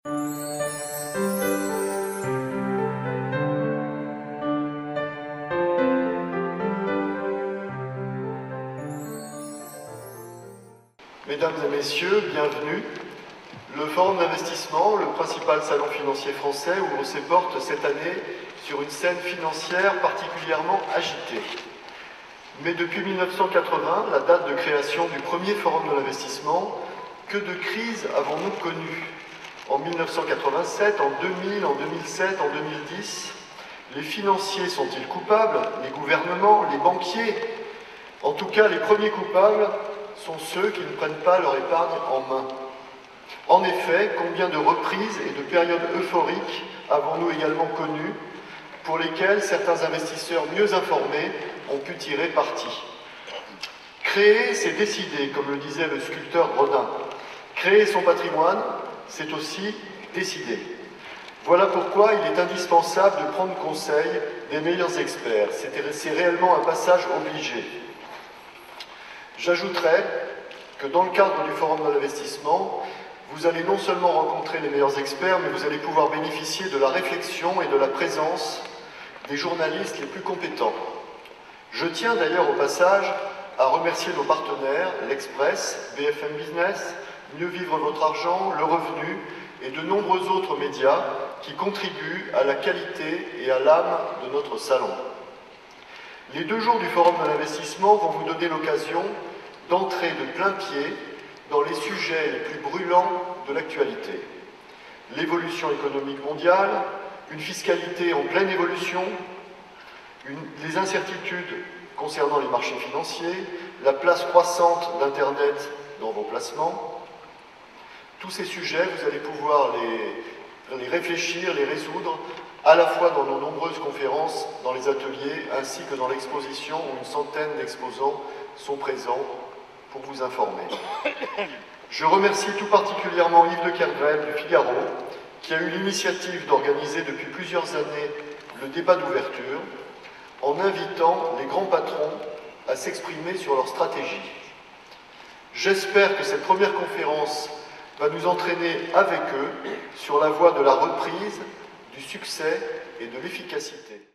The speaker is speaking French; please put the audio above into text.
Mesdames et messieurs, bienvenue. Le Forum d'investissement, le principal salon financier français, ouvre ses portes cette année sur une scène financière particulièrement agitée. Mais depuis 1980, la date de création du premier Forum de l'investissement, que de crises avons-nous connues? En 1987, en 2000, en 2007, en 2010, les financiers sont-ils coupables? Les gouvernements, les banquiers? En tout cas, les premiers coupables sont ceux qui ne prennent pas leur épargne en main. En effet, combien de reprises et de périodes euphoriques avons-nous également connues, pour lesquelles certains investisseurs mieux informés ont pu tirer parti? Créer, c'est décider, comme le disait le sculpteur Rodin. Créer son patrimoine, c'est aussi décider. Voilà pourquoi il est indispensable de prendre conseil des meilleurs experts. C'est réellement un passage obligé. J'ajouterai que dans le cadre du Forum de l'investissement, vous allez non seulement rencontrer les meilleurs experts, mais vous allez pouvoir bénéficier de la réflexion et de la présence des journalistes les plus compétents. Je tiens d'ailleurs au passage à remercier nos partenaires, l'Express, BFM Business, Mieux Vivre Votre Argent, Le Revenu et de nombreux autres médias qui contribuent à la qualité et à l'âme de notre salon. Les 2 jours du Forum de l'investissement vont vous donner l'occasion d'entrer de plein pied dans les sujets les plus brûlants de l'actualité. L'évolution économique mondiale, une fiscalité en pleine évolution, les incertitudes concernant les marchés financiers, la place croissante d'Internet dans vos placements. Tous ces sujets, vous allez pouvoir les réfléchir, les résoudre, à la fois dans nos nombreuses conférences, dans les ateliers, ainsi que dans l'exposition où une centaine d'exposants sont présents pour vous informer. Je remercie tout particulièrement Yves de Kerguelen du Figaro, qui a eu l'initiative d'organiser depuis plusieurs années le débat d'ouverture, en invitant les grands patrons à s'exprimer sur leur stratégie. J'espère que cette première conférence va nous entraîner avec eux sur la voie de la reprise, du succès et de l'efficacité.